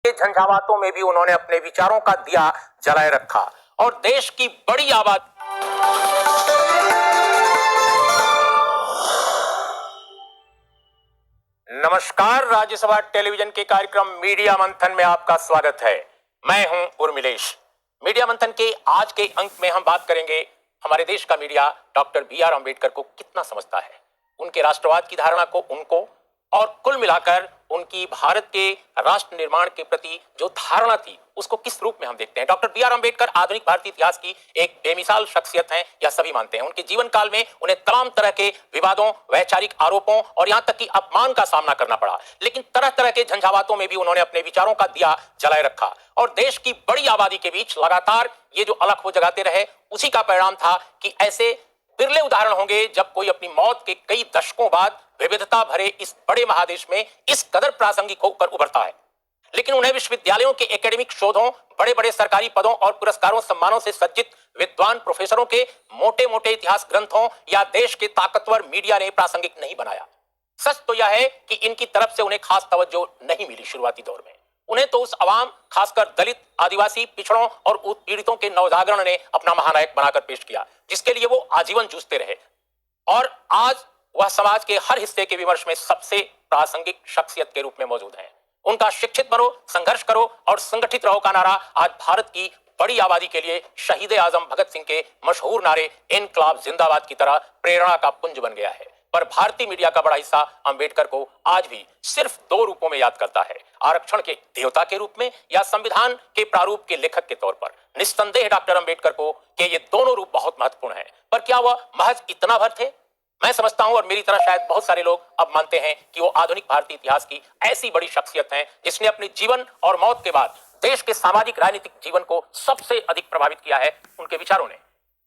के झंझावातों में भी उन्होंने अपने विचारों का दिया जलाए रखा और देश की बड़ी आबादी। नमस्कार, राज्यसभा टेलीविजन के कार्यक्रम मीडिया मंथन में आपका स्वागत है। मैं हूं उर्मिलेश। मीडिया मंथन के आज के अंक में हम बात करेंगे हमारे देश का मीडिया डॉक्टर बी.आर. अम्बेडकर को कितना समझता है, उनके राष्ट्रवाद की धारणा को, उनको और कुल मिलाकर उनकी भारत के राष्ट्र निर्माण के प्रति जो धारणा थी उसको किस रूप में हम देखते हैं। Doctor B R. अम्बेडकर आधुनिक भारतीय इतिहास की एक बेमिसाल शख्सियत हैं, यह सभी मानते हैं। उनके जीवन काल में उन्हें तमाम तरह के विवादों, वैचारिक आरोपों और यहां तक कि अपमान का सामना करना पड़ा, लेकिन तरह तरह के झंझावातों में भी उन्होंने अपने विचारों का दिया जलाए रखा और देश की बड़ी आबादी के बीच लगातार ये जो अलख वो जगाते रहे। उसी का परिणाम था कि ऐसे बिरले उदाहरण होंगे जब कोई अपनी मौत के कई दशकों बाद विविधता भरे इस बड़े महादेश में इस कदर प्रासंगिक होकर उभरता है। लेकिन उन्हें विश्वविद्यालयों के एकेडमिक शोधों, बड़े बड़े सरकारी पदों और पुरस्कारों सम्मानों से सज्जित विद्वान प्रोफेसरों के मोटे मोटे इतिहास ग्रंथों या देश के ताकतवर मीडिया ने प्रासंगिक नहीं बनाया। सच तो यह है कि इनकी तरफ से उन्हें खास तवज्जो नहीं मिली शुरुआती दौर में। उन्हें तो उस अवाम, खासकर दलित, आदिवासी, पिछड़ों और उत्पीड़ितों के नवजागरण ने अपना महानायक बनाकर पेश किया, जिसके लिए वो आजीवन जूझते रहे और आज वह समाज के हर हिस्से के विमर्श में सबसे प्रासंगिक शख्सियत के रूप में मौजूद हैं। उनका शिक्षित बनो, संघर्ष करो और संगठित रहो का नारा आज भारत की बड़ी आबादी के लिए शहीद आजम भगत सिंह के मशहूर नारे इनकलाब जिंदाबाद की तरह प्रेरणा का पुंज बन गया है। पर भारतीय मीडिया का बड़ा हिस्सा अंबेडकर को आज भी सिर्फ दो रूपों में याद करता है, आरक्षण के देवता के रूप में या संविधान के प्रारूप के लेखक के तौर पर। निस्संदेह डॉक्टर अंबेडकर को के ये दोनों रूप बहुत महत्वपूर्ण हैं, पर क्या वह महज इतना भर थे? मैं समझता हूं और मेरी तरह शायद बहुत सारे लोग अब मानते हैं कि वो आधुनिक भारतीय इतिहास की ऐसी बड़ी शख्सियत हैं जिसने अपने जीवन और मौत के बाद देश के सामाजिक राजनीतिक जीवन को सबसे अधिक प्रभावित किया है उनके विचारों ने।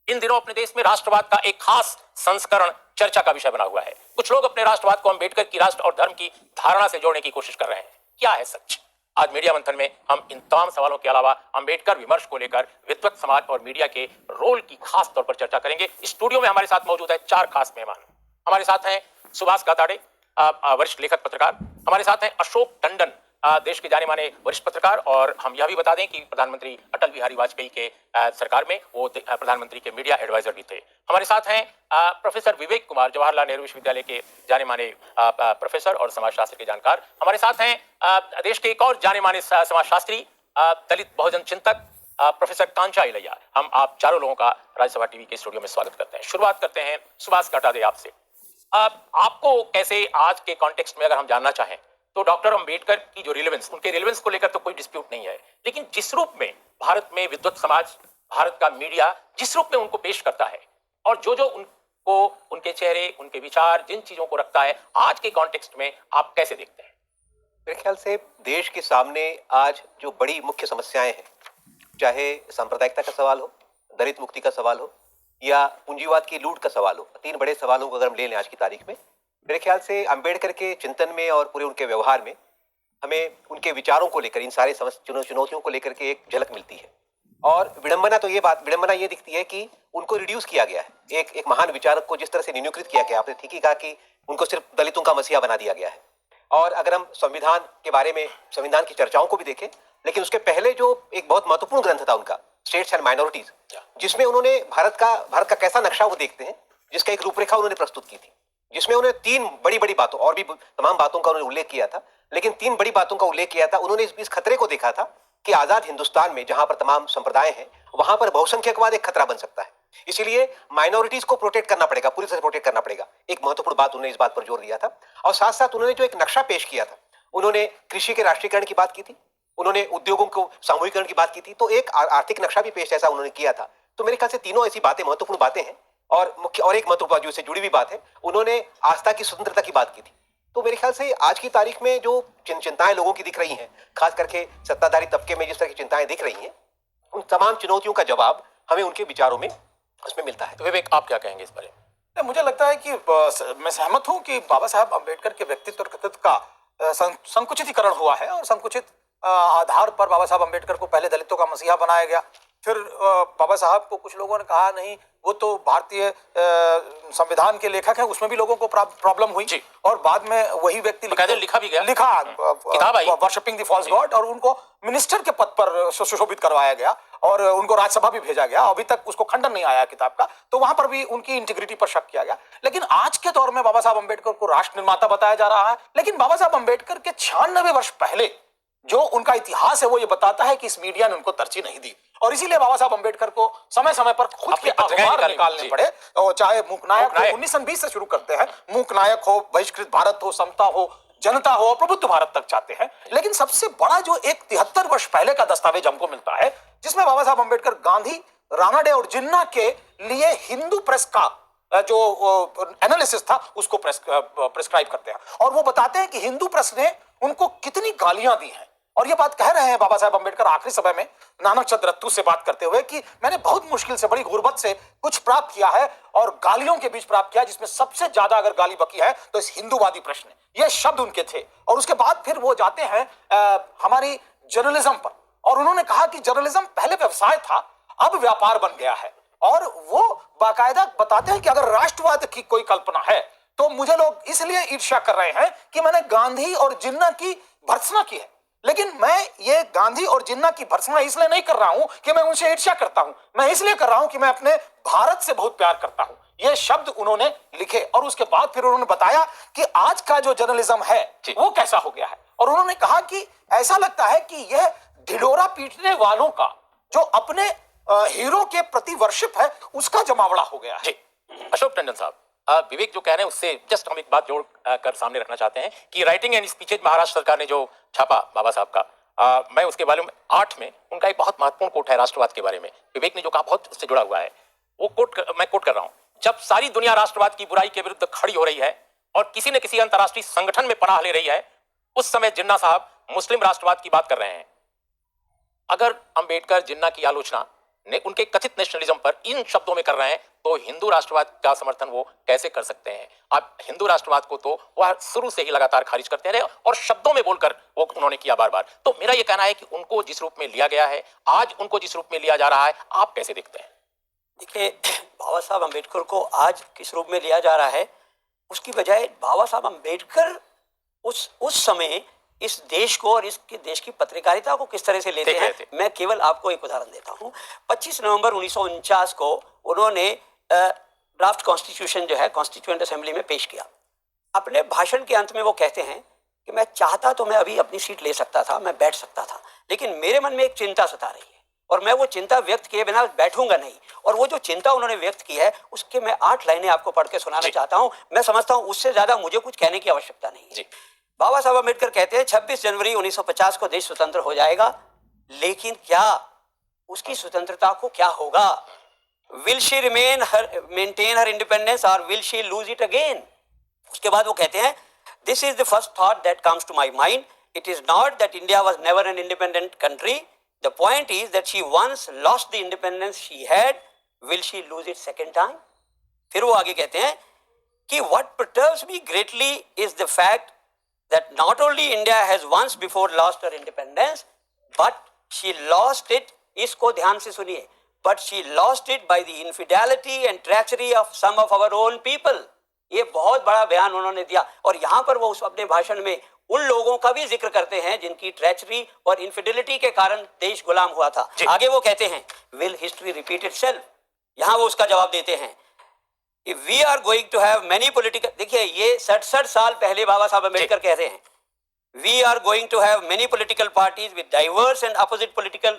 इन दिनों अपने देश में राष्ट्रवाद का एक खास संस्करण चर्चा का विषय बना हुआ है। कुछ लोग अपने राष्ट्रवाद को अंबेडकर की राष्ट्र और धर्म की धारणा से जोड़ने की कोशिश कर रहे हैं। क्या है सच? आज मीडिया मंथन में हम इन तमाम सवालों के अलावा अंबेडकर विमर्श को लेकर विद्वत समाज और मीडिया के रोल की खास तौर पर चर्चा करेंगे। स्टूडियो में हमारे साथ मौजूद है चार खास मेहमान। हमारे साथ हैं सुभाष गाताड़े, वरिष्ठ लेखक पत्रकार। हमारे साथ हैं अशोक टंडन, देश के जाने माने वरिष्ठ पत्रकार, और हम यह भी बता दें कि प्रधानमंत्री अटल बिहारी वाजपेयी के सरकार में वो प्रधानमंत्री के मीडिया एडवाइजर भी थे। हमारे साथ हैं प्रोफेसर विवेक कुमार, जवाहरलाल नेहरू विश्वविद्यालय के जाने माने प्रोफेसर और समाजशास्त्र के जानकार। हमारे साथ हैं देश के एक और जाने माने समाजशास्त्री, दलित बहुजन चिंतक प्रोफेसर कांचा इलैया। हम आप चारों लोगों का राज्यसभा टीवी के स्टूडियो में स्वागत करते हैं। शुरुआत करते हैं सुभाष गाताड़े आपसे। आपको कैसे आज के कॉन्टेक्स्ट में अगर हम जानना चाहें तो डॉक्टर अंबेडकर की जो रिलेवेंस, उनके रिलेवेंस को लेकर तो कोई डिस्प्यूट नहीं है, लेकिन जिस रूप में भारत में विद्वत समाज, भारत का मीडिया जिस रूप में उनको पेश करता है और जो जो उनको, उनके चेहरे, उनके विचार, जिन चीजों को रखता है, आज के कॉन्टेक्स्ट में आप कैसे देखते हैं? मेरे ख्याल से देश के सामने आज जो बड़ी मुख्य समस्याएं हैं, चाहे सांप्रदायिकता का सवाल हो, दलित मुक्ति का सवाल हो या पूंजीवाद की लूट का सवाल हो, तीन बड़े सवालों को अगर हम ले लें आज की तारीख में, मेरे ख्याल से अंबेडकर के चिंतन में और पूरे उनके व्यवहार में हमें उनके विचारों को लेकर, इन सारे चुनौतियों को लेकर के एक झलक मिलती है। और विडंबना ये दिखती है कि उनको रिड्यूस किया गया है। एक महान विचारक को जिस तरह से न्यूनीकृत किया गया, आपने ठीक ही कहा कि उनको सिर्फ दलितों का मसीहा बना दिया गया है। और अगर हम संविधान के बारे में, संविधान की चर्चाओं को भी देखें, लेकिन उसके पहले जो एक बहुत महत्वपूर्ण ग्रंथ था उनका, स्टेट्स एंड माइनॉरिटीज, जिसमें उन्होंने भारत का कैसा नक्शा वो देखते हैं, जिसका एक रूपरेखा उन्होंने प्रस्तुत की थी, जिसमें उन्होंने तीन बड़ी बातों, और भी तमाम बातों का उन्होंने उल्लेख किया था, लेकिन तीन बड़ी बातों का उल्लेख किया था। उन्होंने इस खतरे को देखा था कि आजाद हिंदुस्तान में जहां पर तमाम संप्रदाय हैं, वहां पर बहुसंख्यकवाद एक खतरा बन सकता है। इसीलिए माइनॉरिटीज को प्रोटेक्ट करना पड़ेगा, पूरी तरह से प्रोटेक्ट करना पड़ेगा। एक महत्वपूर्ण बात उन्होंने इस बात पर जोर दिया था। और साथ साथ उन्होंने जो एक नक्शा पेश किया था, उन्होंने कृषि के राष्ट्रीयकरण की बात की थी, उन्होंने उद्योगों को सामूहिकरण की बात की थी, तो एक आर्थिक नक्शा भी पेश ऐसा उन्होंने किया था। तो मेरे ख्याल से तीनों ऐसी बातें महत्वपूर्ण बातें हैं। और एक महत्वपूर्ण जो से जुड़ी हुई बात है, उन्होंने आस्था की स्वतंत्रता की बात की थी। तो मेरे ख्याल से आज की तारीख में जो चिंताएं लोगों की दिख रही हैं, खास करके सत्ताधारी तबके में जिस तरह की चिंताएं दिख रही हैं, उन तमाम चुनौतियों का जवाब हमें उनके विचारों में उसमें मिलता है। तो विवेक, आप क्या कहेंगे इस बारे? मुझे लगता है कि मैं सहमत हूं कि बाबा साहब अम्बेडकर के व्यक्तित्व और कृतित्व का संकुचितीकरण हुआ है और संकुचित आधार पर बाबा साहब अम्बेडकर को पहले दलितों का मसीहा बनाया गया, फिर बाबा साहब को कुछ लोगों ने कहा नहीं, वो तो भारतीय संविधान के लेखक हैं, उसमें भी लोगों को प्रॉब्लम हुई जी। और बाद में वही व्यक्ति लिखा भी गया, किताब आई, वर्शिपिंग द फॉल्स गॉड, और उनको मिनिस्टर के पद पर सुशोभित करवाया गया और उनको राज्यसभा भी भेजा गया। अभी तक उसको खंडन नहीं आया किताब का, तो वहां पर भी उनकी इंटीग्रिटी पर शक किया गया। लेकिन आज के दौर में बाबा साहब अम्बेडकर को राष्ट्र निर्माता बताया जा रहा है, लेकिन बाबा साहब अम्बेडकर के 96 वर्ष पहले जो उनका इतिहास है वो ये बताता है कि इस मीडिया ने उनको तरजीह नहीं दी, और इसीलिए बाबा साहब अम्बेडकर को समय समय पर खुद के अखबार निकालने पड़े, और चाहे मूकनायक हो, 1920 से शुरू करते हैं, मूकनायक हो, बहिष्कृत भारत हो, समता हो, जनता हो, प्रबुद्ध भारत तक चाहते हैं। लेकिन सबसे बड़ा जो एक 73 वर्ष पहले का दस्तावेज हमको मिलता है, जिसमें बाबा साहब अम्बेडकर गांधी, रानाडे और जिन्ना के लिए हिंदू प्रेस का जो एनालिसिस था उसको प्रेस्क्राइब करते हैं, और वो बताते हैं कि हिंदू प्रेस ने उनको कितनी गालियां दी हैं। और ये बात कह रहे हैं बाबा साहब अम्बेडकर आखिरी समय में नानक चंद रत्तू से बात करते हुए कि मैंने बहुत मुश्किल से, बड़ी गुर्बत से कुछ प्राप्त किया है, और गालियों के बीच प्राप्त किया, जिसमें सबसे ज्यादा अगर गाली बकी है तो इस हिंदूवादी प्रश्न, ये शब्द उनके थे। और उसके बाद फिर वो जाते हैं हमारी जर्नलिज्म पर, और उन्होंने कहा कि जर्नलिज्म पहले व्यवसाय था, अब व्यापार बन गया है। और वो बाकायदा बताते हैं कि अगर राष्ट्रवाद की कोई कल्पना है तो मुझे लोग इसलिए ईर्ष्या कर रहे हैं कि मैंने गांधी और जिन्ना की भर्त्सना की है, लेकिन मैं ये गांधी और जिन्ना की भर्त्सना इसलिए नहीं कर रहा हूं कि मैं उनसे ईर्ष्या करता हूं, मैं इसलिए कर रहा हूं कि मैं अपने भारत से बहुत प्यार करता हूं। ये शब्द उन्होंने लिखे, और उसके बाद फिर उन्होंने बताया कि आज का जो जर्नलिज्म है वो कैसा हो गया है, और उन्होंने कहा कि ऐसा लगता है कि यह ढिढोरा पीटने वालों का जो अपने हीरो के प्रति वर्शिप है उसका जमावड़ा हो गया है। जी, अशोक टंडन साहब, विवेक जो कह रहे हैं उससे जस्ट हम एक बात जोड़ कर सामने रखना चाहते हैं कि राइटिंग एंड स्पीचेज महाराष्ट्र सरकार ने जो छापा बाबा साहब का, मैं उसके बारे में 8 में उनका एक बहुत महत्वपूर्ण कोट है राष्ट्रवाद के बारे में, विवेक ने जो कहा बहुत उससे जुड़ा हुआ है। वो मैं कोट कर रहा हूं, जब सारी दुनिया राष्ट्रवाद की बुराई के विरुद्ध खड़ी हो रही है और किसी न किसी अंतर्राष्ट्रीय संगठन में पनाह ले रही है, उस समय जिन्ना साहब मुस्लिम राष्ट्रवाद की बात कर रहे हैं। अगर अंबेडकर जिन्ना की आलोचना ने उनके कथित नेशनलिज्म पर इन शब्दों में कर रहे हैं तो हिंदू राष्ट्रवाद का समर्थन वो कैसे कर सकते हैं? आप हिंदू राष्ट्रवाद को तो वह शुरू से ही लगातार खारिज करते रहे और शब्दों में बोलकर वो उन्होंने किया बार बार। तो मेरा ये कहना है कि उनको जिस रूप में लिया गया है, आज उनको जिस रूप में लिया जा रहा है, आप कैसे देखते हैं? देखिए, बाबा साहब अम्बेडकर को आज किस रूप में लिया जा रहा है, उसकी बजाय बाबा साहब अम्बेडकर उस समय इस देश को और इसके देश की पत्रकारिता को किस तरह से लेते हैं, मैं केवल आपको एक उदाहरण देता हूं। 25 नवंबर 1949 को उन्होंने ड्राफ्ट कॉन्स्टिट्यूशन जो है कॉन्स्टिट्यूएंट असेंबली में पेश किया। अपने भाषण के अंत में वो कहते हैं कि मैं चाहता तो मैं अभी अपनी सीट ले सकता था, मैं बैठ सकता था, लेकिन मेरे मन में एक चिंता सता रही है और मैं वो चिंता व्यक्त किए बिना बैठूंगा नहीं। और वो जो चिंता उन्होंने व्यक्त की है उसके मैं 8 लाइनें आपको पढ़ के सुनाना चाहता हूं। मैं समझता हूं उससे ज्यादा मुझे कुछ कहने की आवश्यकता नहीं है। बाबा साहब अम्बेडकर कहते हैं 26 जनवरी 1950 को देश स्वतंत्र हो जाएगा, लेकिन क्या उसकी स्वतंत्रता को क्या होगा? Will she maintain her independence और will she lose it again? उसके बाद वो कहते हैं this is the first thought that comes to my mind, it is not that India was never an independent country, the point is that she once lost the independence she had, will she lose it second time? फिर वो आगे कहते हैं कि what perturbs me greatly is the fact that not only India has once before lost her independence, but she lost it, इसको ध्यान से सुनिए, but she lost it by the infidelity and treachery of some of our own people। ये बहुत बड़ा बयान उन्होंने दिया और यहाँ पर वो उस अपने भाषण में उन लोगों का भी जिक्र करते हैं जिनकी ट्रेचरी और इनफिडेलिटी के कारण देश गुलाम हुआ था। आगे वो कहते हैं will history repeat itself? यहाँ वो उसका जवाब देते हैं If we are going to have many political, देखिए ये 67 साल पहले बाबा साहब अम्बेडकर कह रहे हैं, we are going to have many political parties with diverse and opposite political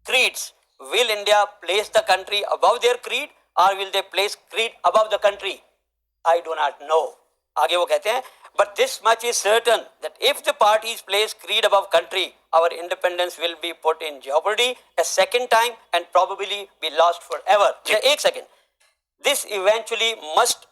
creeds. Will India place the country above their creed or will they place creed above the country? I do not know. आगे वो कहते हैं but this much is certain that if the parties place creed above country, our independence will be put in jeopardy a second time and probably be lost forever. एक second. This eventually must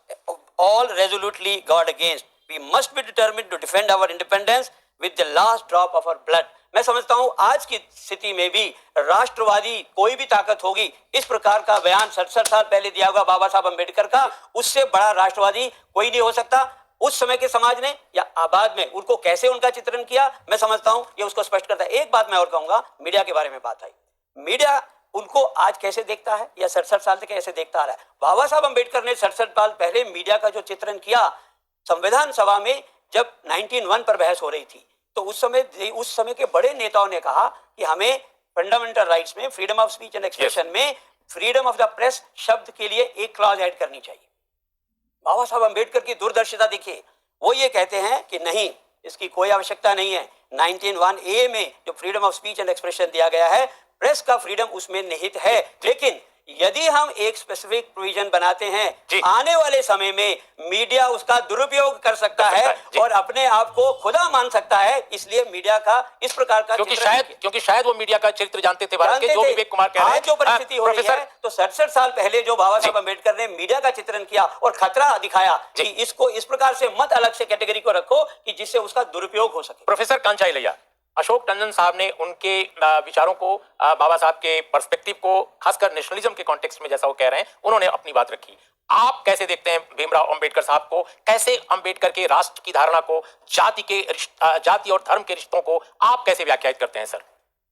all resolutely guard against. We must be determined to defend our independence with the last drop of our blood. मैं समझता हूँ आज की स्थिति में भी राष्ट्रवादी कोई भी ताकत होगी, इस प्रकार का बयान 67 साल पहले दिया हुआ बाबा साहब अम्बेडकर का, उससे बड़ा राष्ट्रवादी कोई नहीं हो सकता। उस समय के समाज ने या आबाद में उनको कैसे उनका चित्रण किया, मैं समझता हूँ ये उसको स्पष्ट करता है। एक बात मैं और कहूंगा, मीडिया के बारे में बात आई। मीडिया उनको आज कैसे देखता है या 67 साल तक कैसे देखता आ रहा है। बाबा साहब अम्बेडकर ने 67 साल पहले मीडिया का जो चित्रण किया संविधान सभा में, जब 1901 पर बहस हो रही थी, तो उस समय के बड़े नेताओं ने कहा कि हमें फंडामेंटल राइट्स में, freedom of speech and expression में फ्रीडम ऑफ द प्रेस शब्द के लिए एक क्लॉज ऐड करनी चाहिए। बाबा साहब अम्बेडकर की दूरदर्शिता देखिए, वो ये कहते हैं कि नहीं, इसकी कोई आवश्यकता नहीं है। 19(1)(a) में जो freedom of speech and expression दिया गया है, प्रेस का फ्रीडम उसमें निहित है, लेकिन यदि हम एक स्पेसिफिक प्रोविजन बनाते हैं, आने वाले समय में मीडिया उसका दुरुपयोग कर सकता है और अपने आप को खुदा मान सकता है। इसलिए मीडिया का इस प्रकार का क्योंकि शायद वो मीडिया का चरित्र जानते थे, भारत के जो विवेक कुमार कह रहे हैं। आज जो परिस्थिति हो रही है, तो 67 साल पहले जो बाबा साहब अम्बेडकर ने मीडिया का चित्रण किया और खतरा दिखाया कि इसको इस प्रकार से मत अलग से कैटेगरी को रखो कि जिससे उसका दुरुपयोग हो सके। प्रोफेसर कांचा इलैया, अशोक टंडन साहब ने उनके विचारों को, बाबा साहब के पर्सपेक्टिव को, खासकर नेशनलिज्म के कॉन्टेक्स्ट में जैसा वो कह रहे हैं, उन्होंने अपनी बात रखी। आप कैसे देखते हैं भीमराव अंबेडकर साहब को? कैसे अंबेडकर के राष्ट्र की धारणा को, जाति और धर्म के रिश्तों को आप कैसे व्याख्यायित करते हैं सर?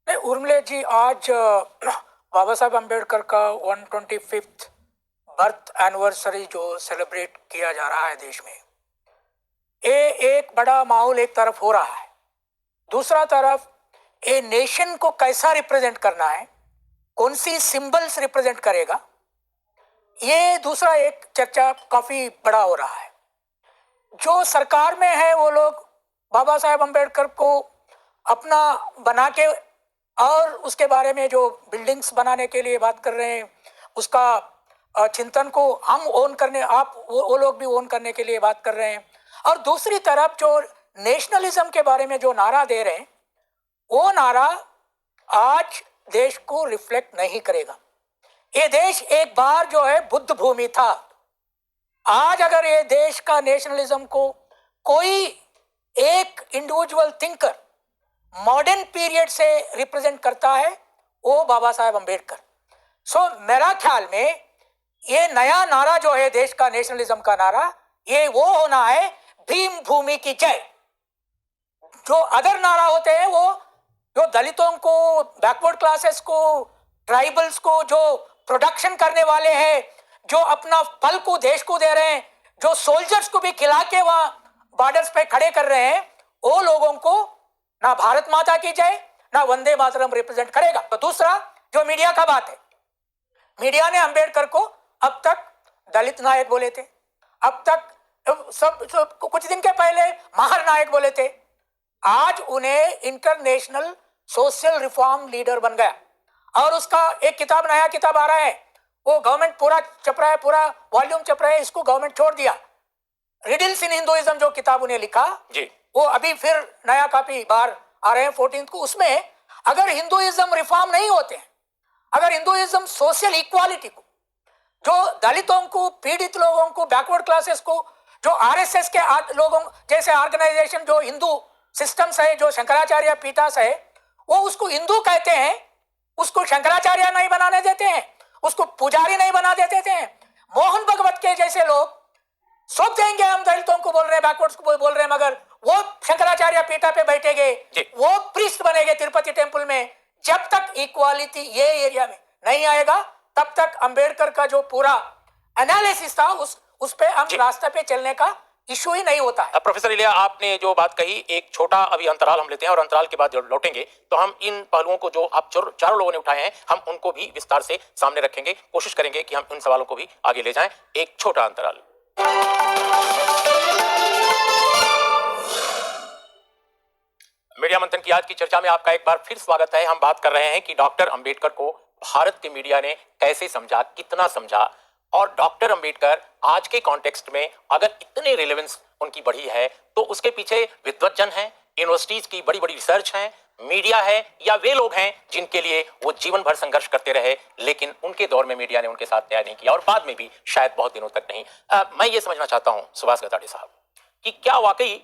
नहीं उर्मिला जी, आज बाबा साहब अम्बेडकर का 125th बर्थ एनिवर्सरी जो सेलिब्रेट किया जा रहा है देश में, ये एक बड़ा माहौल एक तरफ हो रहा है, दूसरा तरफ ए नेशन को कैसा रिप्रेजेंट करना है, कौन सी सिंबल्स रिप्रेजेंट करेगा, ये दूसरा एक चर्चा काफी बड़ा हो रहा है। जो सरकार में है वो लोग बाबा साहेब अम्बेडकर को अपना बना के और उसके बारे में जो बिल्डिंग्स बनाने के लिए बात कर रहे हैं, उसका चिंतन को हम ओन करने, आप वो लोग भी ओन करने के लिए बात कर रहे हैं, और दूसरी तरफ जो नेशनलिज्म के बारे में जो नारा दे रहे हैं, वो नारा आज देश को रिफ्लेक्ट नहीं करेगा। ये देश एक बार जो है बुद्ध भूमि था। आज अगर ये देश का नेशनलिज्म को कोई एक इंडिविजुअल थिंकर मॉडर्न पीरियड से रिप्रेजेंट करता है, वो बाबा साहेब अम्बेडकर। सो मेरा ख्याल में ये नया नारा जो है देश का नेशनलिज्म का नारा, ये वो होना है, भीम भूमि की जय। जो अदर नारा होते हैं वो जो दलितों को, बैकवर्ड क्लासेस को, ट्राइबल्स को, जो प्रोडक्शन करने वाले हैं, जो अपना फल को देश को दे रहे हैं, जो सोल्जर्स को भी खिला के वहां बॉर्डर्स पे खड़े कर रहे हैं, वो लोगों को ना भारत माता की जय ना वंदे मातरम रिप्रेजेंट करेगा। तो दूसरा जो मीडिया का बात है, मीडिया ने अंबेडकर को अब तक दलित नायक बोले थे, अब तक सब कुछ दिन के पहले महार नायक बोले थे, आज उन्हें इंटरनेशनल सोशल रिफॉर्म लीडर बन गया। और उसका एक किताब, नया किताब आ रहा है, वो गवर्नमेंट पूरा छप रहा है, पूरा वॉल्यूम छप रहा है, इसको गवर्नमेंट छोड़ दिया। रिडल्स इन हिंदुइज्म जो किताब उन्हें लिखा जी, वो अभी फिर नया कॉपी बाहर आ रहे हैं 14 को। उसमें अगर हिंदुइज्म रिफॉर्म नहीं होते हैं, अगर हिंदुइज्म सोशल इक्वालिटी को, जो दलितों को, पीड़ित लोगों को, बैकवर्ड क्लासेस को, जो आरएसएस के लोगों जैसे ऑर्गेनाइजेशन, जो हिंदू सिस्टम्स है, जो शंकराचार्य पीठास है, वो उसको हिंदू कहते हैं, उसको शंकराचार्य नहीं बनाने देते हैं, उसको पुजारी नहीं बना देते थे। मोहन भगवत के जैसे लोग सब देंगे, हम दलितों को बोल रहे हैं, बैकवर्ड्स को बोल रहे हैं, मगर वो शंकराचार्य पीठा पे बैठेंगे, वो प्रीस्ट बनेंगे तिरुपति टेम्पल में। जब तक इक्वालिटी ये एरिया में नहीं आएगा, तब तक अंबेडकर का जो पूरा एनालिसिस था उस पे हम रास्ते पे चलने का इशू ही नहीं होता है। प्रोफेसर इलिया, आपने जो बात कही, एक छोटा अभी अंतराल हम लेते हैं और अंतराल के बाद जब लौटेंगे तो हम इन पहलुओं को जो आप चारों लोगों ने उठाए हैं, हम उनको भी विस्तार से सामने रखेंगे, कोशिश करेंगे कि हम इन सवालों को भी आगे ले जाएं। एक छोटा अंतराल। मीडिया मंथन की आज की चर्चा में आपका एक बार फिर स्वागत है। हम बात कर रहे हैं कि डॉक्टर अंबेडकर को भारत के मीडिया ने कैसे समझा, कितना समझा, और डॉक्टर अंबेडकर आज के कॉन्टेक्स्ट में अगर इतने रिलेवेंस उनकी बढ़ी है तो उसके पीछे विद्वज्जन हैं, यूनिवर्सिटीज की बड़ी बड़ी रिसर्च है, मीडिया है, या वे लोग हैं जिनके लिए वो जीवन भर संघर्ष करते रहे, लेकिन उनके दौर में मीडिया ने उनके साथ न्याय नहीं किया और बाद में भी शायद बहुत दिनों तक नहीं। मैं ये समझना चाहता हूं सुभाष गदाड़े साहब कि क्या वाकई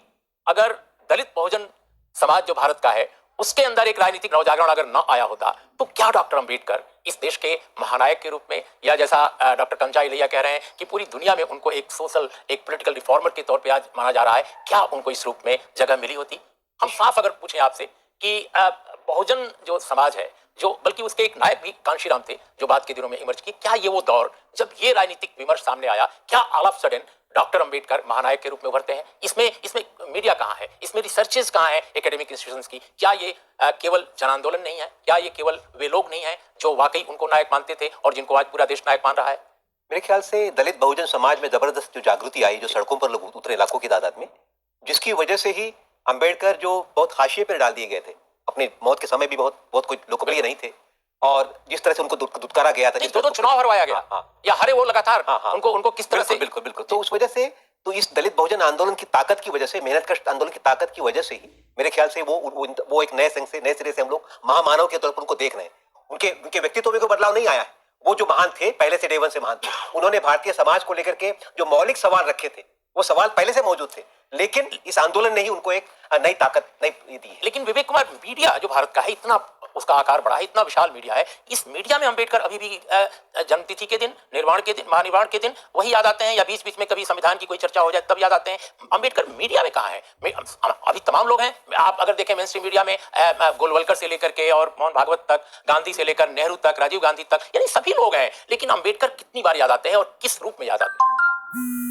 अगर दलित बहुजन समाज जो भारत का है उसके अंदर एक राजनीतिक नवजागरण अगर न आया होता तो क्या डॉक्टर अंबेडकर इस देश के महानायक के रूप में, या जैसा डॉक्टर कंचा इलैया कह रहे हैं कि पूरी दुनिया में उनको एक सोशल, एक पॉलिटिकल रिफॉर्मर के तौर पे आज माना जा रहा है, क्या उनको इस रूप में जगह मिली होती? हम साफ अगर पूछें आपसे कि बहुजन जो समाज है, जो बल्कि उसके एक नायक भी कांशीराम थे जो बाद के दिनों में इमर्ज किए। क्या ये वो दौर जब ये राजनीतिक विमर्श सामने आया, क्या all of sudden doctor Ambedkar महानायक के रूप में उभरते हैं? इसमें इसमें मीडिया कहाँ है, इसमें रिसर्चेस कहाँ है एकेडमिक इंस्टीट्यूशंस की? क्या ये केवल जन आंदोलन नहीं है? क्या ये केवल वे लोग नहीं है जो वाकई उनको नायक मानते थे और जिनको आज पूरा देश नायक मान रहा है? मेरे ख्याल से दलित बहुजन समाज में जबरदस्त जो जागृति आई, जो सड़कों पर लोग उतरे लाखों की तादाद में, जिसकी वजह से ही अंबेडकर जो बहुत हाशिए पर डाल दिए गए थे, अपनी मौत के समय भी बहुत कोई लोकप्रिय नहीं थे, और जिस तरह से उनको दुत्कारा गया था, जिस तरह चुनाव हरवाया गया, या हरे वो लगातार, उनको किस तरह से, बिल्कुल बिल्कुल, तो उस वजह से, तो इस दलित बहुजन आंदोलन की ताकत की वजह से, मेहनत कश आंदोलन की ताकत की वजह से ही मेरे ख्याल से वो एक नए सिरे से हम लोग महामानव के तौर पर उनको देख रहे हैं। उनके व्यक्तित्व में कोई बदलाव नहीं आया है। वो जो महान थे, पहले से डे वन से महान थे। उन्होंने भारतीय समाज को लेकर के जो मौलिक सवाल रखे थे, वो सवाल पहले से मौजूद थे, लेकिन इस आंदोलन ने ही उनको एक नई ताकत नई दी है। लेकिन विवेक कुमार, मीडिया जो भारत का है, इतना उसका आकार बड़ा है, इतना विशाल मीडिया है, इस मीडिया में अंबेडकर अभी भी जन्मतिथि के दिन, निर्माण के दिन, महानिर्वाण के दिन वही याद आते हैं, या बीच बीच में कभी संविधान की कोई चर्चा हो जाए तब याद आते हैं? अंबेडकर मीडिया में कहाँ है? अभी तमाम लोग हैं, आप अगर देखें मेन स्ट्रीम मीडिया में गोलवलकर से लेकर के और मोहन भागवत तक, गांधी से लेकर नेहरू तक, राजीव गांधी तक, यानी सभी लोग हैं, लेकिन अंबेडकर कितनी बार याद आते हैं और किस रूप में याद आते हैं?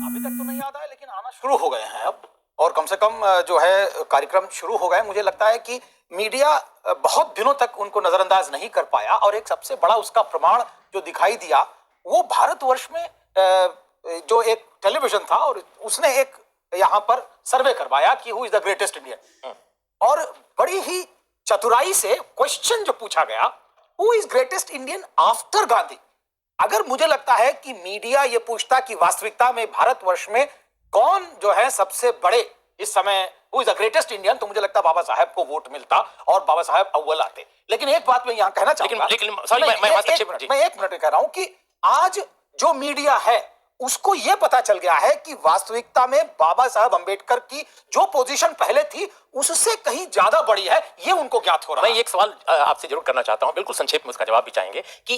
अभी तक तो नहीं याद आया, लेकिन आना शुरू हो गए हैं अब, और कम से कम जो है कार्यक्रम शुरू हो गए। मुझे लगता है कि मीडिया बहुत दिनों तक उनको नजरअंदाज नहीं कर पाया, और एक सबसे बड़ा उसका प्रमाण जो दिखाई दिया वो भारतवर्ष में जो एक टेलीविजन था, और उसने एक यहाँ पर सर्वे करवाया कि who is the greatest Indian, और बड़ी ही चतुराई से क्वेश्चन जो पूछा गया, who is greatest Indian after Gandhi. अगर मुझे लगता है कि मीडिया ये पूछता कि वास्तविकता में भारतवर्ष में कौन जो है सबसे बड़े इस समय, who is the greatest Indian, तो मुझे लगता बाबा साहब को वोट मिलता और बाबा साहब अव्वल आते। लेकिन एक बात मैं यहां कहना चाहूंगा, मैं एक मिनट कह रहा हूं कि आज जो मीडिया है उसको यह पता चल गया है कि वास्तविकता में बाबा साहब अंबेडकर की जो पोजीशन पहले थी उससे कहीं ज्यादा बड़ी है, ये उनको ज्ञात हो रहा है। मैं एक सवाल आपसे जरूर करना चाहता हूं, बिल्कुल संक्षेप में उसका जवाब भी चाहेंगे, कि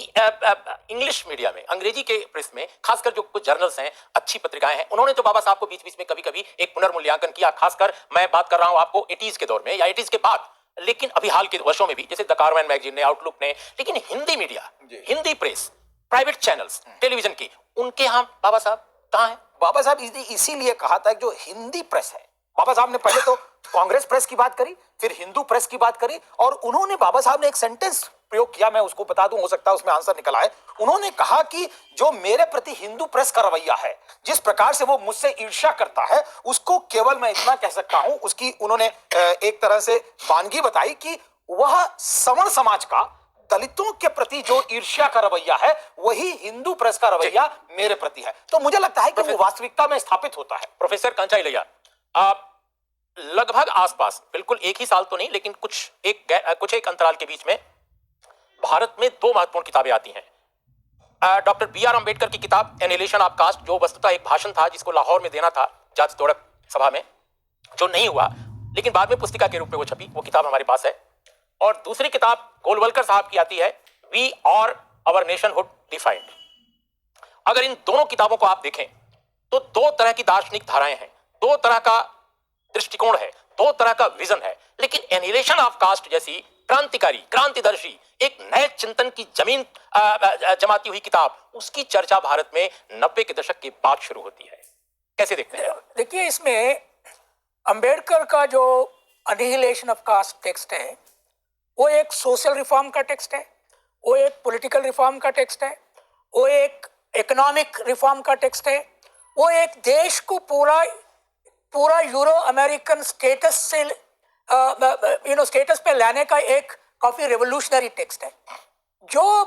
इंग्लिश मीडिया में, अंग्रेजी के प्रेस में, खासकर जो कुछ जर्नल्स हैं, अच्छी पत्रिकाएं हैं, उन्होंने तो बाबा साहब को बीच बीच में कभी कभी एक पुनर्मूल्यांकन किया, खासकर मैं बात कर रहा हूं आपको 80s के दौर में या 80s के बाद, लेकिन अभी हाल के वर्षों में भी, जैसे द कारवैन मैगजीन ने, आउटलुक ने, लेकिन Hindi media, Hindi press, private channels, television की, उनके यहां बाबा साहब कहां है? बाबा साहब इसीलिए कहा था जो हिंदी प्रेस है, बाबा साहब ने पहले तो कांग्रेस प्रेस की बात करी, फिर हिंदू प्रेस की बात करी, और उन्होंने, बाबा साहब ने एक सेंटेंस प्रयोग किया, मैं उसको बता दूं, हो सकता है उसमें आंसर निकल आए। उन्होंने कहा कि जो मेरे प्रति हिंदू प्रेस का रवैया है, जिस प्रकार से वो मुझसे ईर्ष्या करता है, उसको केवल मैं इतना कह सकता हूं, उसकी उन्होंने एक तरह से वानगी बताई कि वह सवर्ण समाज का, दलितों के प्रति जो ईर्ष्या का रवैया है, वही हिंदू प्रेस का रवैया मेरे प्रति है। तो मुझे लगता है कि वो वास्तविकता में स्थापित होता है। प्रोफेसर कांचा इलैया, आप लगभग आसपास, बिल्कुल एक ही साल तो नहीं, लेकिन कुछ एक अंतराल के बीच में भारत में दो महत्वपूर्ण किताबें आती हैं। Doctor B R. अंबेडकर की किताब एनिहिलेशन ऑफ कास्ट, जो वस्तुतः एक भाषण था जिसको लाहौर में देना था जाति तोड़क सभा में, जो नहीं हुआ, लेकिन बाद में पुस्तिका के रूप में वो छपी, वो किताब हमारे पास है। और दूसरी किताब गोलवलकर साहब की आती है, वी और आवर नेशनहुड डिफाइंड। अगर इन दोनों किताबों को आप देखें तो दो तरह की दार्शनिक धाराएं हैं, दो तरह का दृष्टिकोण है, दो तरह का विजन है, लेकिन एनिहिलेशन ऑफ कास्ट जैसी क्रांतिकारी, क्रांतिदर्शी, एक नए चिंतन की जमीन जमाती हुई किताब, उसकी चर्चा भारत में 90 के दशक के बाद शुरू होती है। कैसे देखते हैं? देखिए, इसमें अंबेडकर का जो एनिहिलेशन ऑफ कास्ट टेक्स्ट है, वो एक सोशल रिफॉर्म का टेक्स्ट है, वो एक पॉलिटिकल रिफॉर्म का टेक्स्ट है, वो एक इकोनॉमिक रिफॉर्म का टेक्स्ट है, वो एक देश को पूरा यूरो अमेरिकन स्टेटस से स्टेटस पे लाने का एक काफी रेवोल्यूशनरी टेक्स्ट है। जो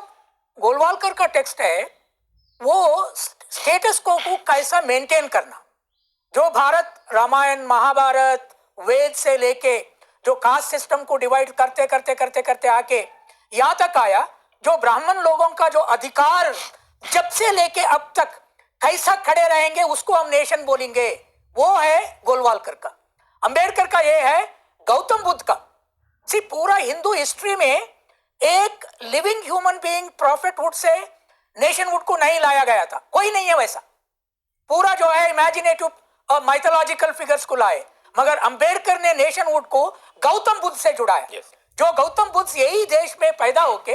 गोलवालकर का टेक्स्ट है वो स्टेटस को कैसा मेंटेन करना, जो भारत रामायण महाभारत वेद से लेके जो कास्ट सिस्टम को डिवाइड करते आके यहाँ तक आया, जो ब्राह्मण लोगों का जो अधिकार जब से लेके अब तक कैसा खड़े रहेंगे उसको हम नेशन बोलेंगे, वो है गोलवालकर का। अंबेडकर का ये है गौतम बुद्ध का। पूरा हिंदू हिस्ट्री में एक लिविंग ह्यूमन बीइंग प्रॉफिटहुड से नेशनहुड को नहीं लाया गया था, कोई नहीं है वैसा। पूरा जो है इमेजिनेटिव और माइथोलॉजिकल फिगर्स को लाए, मगर अंबेडकर ने नेशनहुड को गौतम बुद्ध से जुड़ाया। जो गौतम बुद्ध यही देश में पैदा होके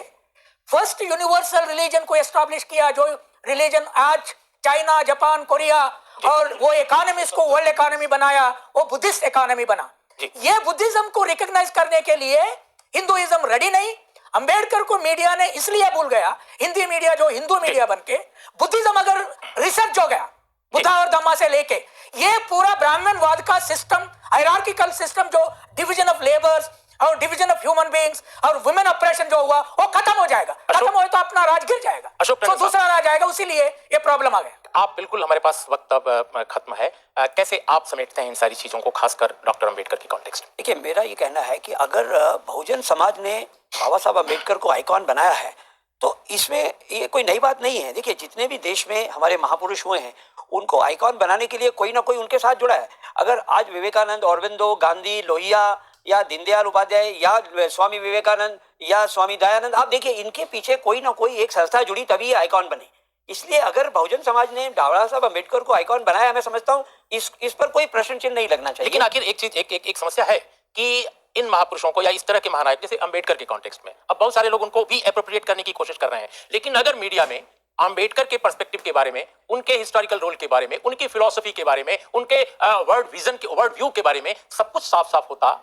फर्स्ट यूनिवर्सल रिलीजन को एस्टैब्लिश किया, जो रिलीजन आज चाइना, जापान, कोरिया और वो इकोनॉमिस्ट को वर्ल्ड इकोनॉमी बनाया, वो बुद्धिस्ट इकोनॉमी बना। ये बुद्धिज्म को रिकॉग्नाइज करने के लिए हिंदुइज्म रेडी नहीं। अंबेडकर को मीडिया ने इसलिए भूल गया, हिंदी मीडिया जो हिंदू मीडिया बनके बुद्धिज्म अगर रिसर्च हो गया बुद्धा और धम्मा से लेके, ये पूरा ब्राह्मणवाद का सिस्टम, हायरार्किकल सिस्टम, जो डिवीजन ऑफ लेबर्स और डिवीजन ऑफ ह्यूमन बीइंग्स और वुमेन ऑपरेशन जो हुआ वो खत्म हो जाएगा। खत्म हो तो अपना राज गिर जाएगा, तो दूसरा राज आएगा, इसीलिए ये प्रॉब्लम आ गया। आप बिल्कुल, हमारे पास वक्त अब खत्म है। कैसे आप समेटते हैं इन सारी चीजों को, खासकर डॉक्टर अंबेडकर की कॉन्टेक्स्ट में? देखिए, मेरा ये कहना है कि अगर बहुजन समाज ने बाबा साहब अंबेडकर को आइकॉन बनाया है तो इसमें ये कोई नई बात नहीं है। देखिए, जितने भी देश में हमारे महापुरुष हुए हैं उनको आइकॉन बनाने के लिए कोई ना कोई उनके साथ जुड़ा है। अगर आज विवेकानंद, अरविंदो, गांधी, लोहिया या दीनदयाल उपाध्याय या स्वामी विवेकानंद या स्वामी दयानंद, आप देखिए इनके पीछे कोई ना कोई एक संस्था जुड़ी तभी आइकॉन बने। इसलिए अगर बहुजन समाज ने बाबा साहब अंबेडकर को आइकॉन बनाया, मैं समझता हूँ इस पर कोई प्रश्न चिन्ह नहीं लगना चाहिए। लेकिन आखिर एक चीज, एक समस्या है कि इन महापुरुषों को या इस तरह के महानायक जैसे अंबेडकर के कॉन्टेक्स्ट में अब बहुत सारे लोग उनको भी एप्रोप्रिएट करने की कोशिश कर रहे हैं, लेकिन अगर मीडिया में अंबेडकर के पर्सपेक्टिव के बारे में, उनके हिस्टोरिकल रोल के बारे में, उनकी फिलॉसफी के बारे में, उनके वर्ल्ड विजन के, वर्ल्ड व्यू के बारे में सब कुछ साफ साफ होता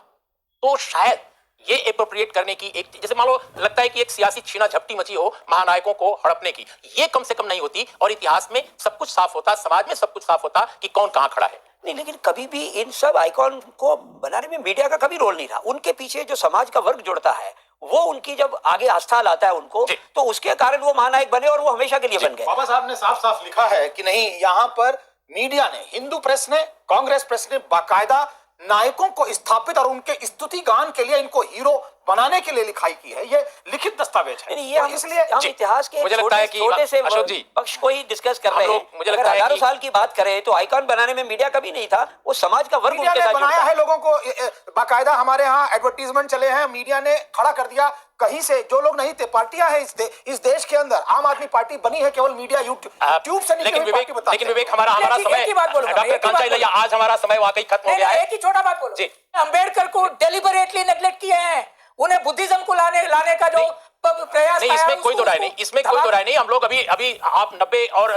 तो शायद ये एप्रोप्रिएट करने की एक, जैसे मान लो लगता है कि एक सियासी छीना झपटी मची हो महानायकों को हड़पने की, ये कम से कम नहीं होती और इतिहास में सब कुछ साफ होता, समाज में सब कुछ साफ होता कि कौन कहां खड़ा है। नहीं, लेकिन कभी भी इन सब आइकॉन को बनाने में मीडिया का कभी रोल नहीं रहा। उनके पीछे जो समाज का वर्ग जुड़ता है वो उनकी जब आगे आस्था लाता है उनको, तो उसके कारण वो महानायक बने और वो हमेशा के लिए बन गए। बाबा साहब ने साफ साफ लिखा है कि नहीं, यहाँ पर मीडिया ने, हिंदू प्रेस ने, कांग्रेस प्रेस ने बाकायदा नायकों को स्थापित और उनके स्तुति गान के लिए, इनको हीरो बनाने के लिए लिखाई की है। ये लिखित दस्तावेज है। ये इसलिए हम इतिहास के मुझे लगता है कि छोटे से अशोक जी पक्ष को ही डिस्कस कर रहे हैं। मुझे लगता है हजारों साल की बात करें तो आइकॉन बनाने में मीडिया कभी नहीं था, वो समाज का वर्ग उनके साथ बनाया है। लोगों को बाकायदा हमारे यहाँ एडवर्टीजमेंट चले हैं, मीडिया ने खड़ा कर दिया। कहीं से जो लोग नहीं थे, पार्टियां हैं इस देश के अंदर, आम आदमी पार्टी बनी है केवल मीडिया, यूट्यूब से। लेकिन विवेक, हमारा समय, डॉक्टर कांचा इलैया, आज हमारा समय वाकई खत्म हो गया है। एक ही छोटा बात बोलो, अंबेडकर को डेलिबरेटली नेग्लेक्ट किए हैं, उन्हें बुद्धिज्म को लाने का जो प्रयास नहीं, इसमें कोई दो राय नहीं, इसमें कोई दो राय नहीं। हम लोग अभी आप 90 और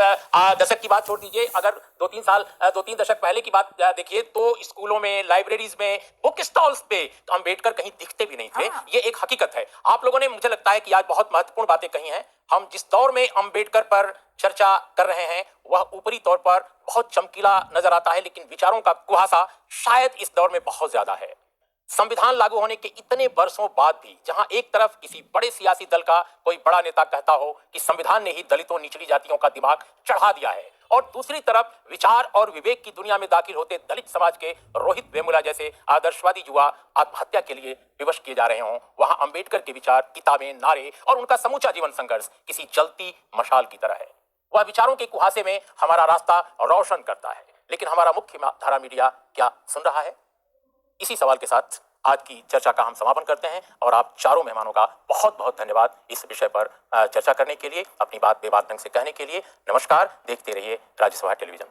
दशक की बात छोड़ दीजिए, अगर 2-3 दशक पहले की बात देखिए तो स्कूलों में, लाइब्रेरीज में, बुक स्टॉल्स पे अंबेडकर कहीं दिखते भी नहीं थे। ये एक हकीकत है। आप लोगों ने, मुझे लगता है कि आज बहुत महत्वपूर्ण बातें कही हैं। हम जिस दौर में अंबेडकर पर चर्चा कर रहे हैं वह ऊपरी तौर पर बहुत चमकीला नजर आता है, लेकिन विचारों का कुहासा शायद इस दौर में बहुत ज्यादा है। संविधान लागू होने के इतने वर्षों बाद भी जहां एक तरफ किसी बड़े सियासी दल का कोई बड़ा नेता कहता हो कि संविधान ने ही दलितों, निचली जातियों का दिमाग चढ़ा दिया है, और दूसरी तरफ विचार और विवेक की दुनिया में दाखिल होते दलित समाज के रोहित वेमुला जैसे आदर्शवादी युवा आत्महत्या के लिए विवश किए जा रहे हों, वहां अंबेडकर के विचार, किताबें, नारे और उनका समूचा जीवन संघर्ष किसी जलती मशाल की तरह है। वह विचारों के कुहासे में हमारा रास्ता रोशन करता है, लेकिन हमारा मुख्य धारा मीडिया क्या सुन रहा है? इसी सवाल के साथ आज की चर्चा का हम समापन करते हैं, और आप चारों मेहमानों का बहुत बहुत धन्यवाद इस विषय पर चर्चा करने के लिए, अपनी बात बेबाक ढंग से कहने के लिए। नमस्कार, देखते रहिए राज्यसभा टेलीविजन।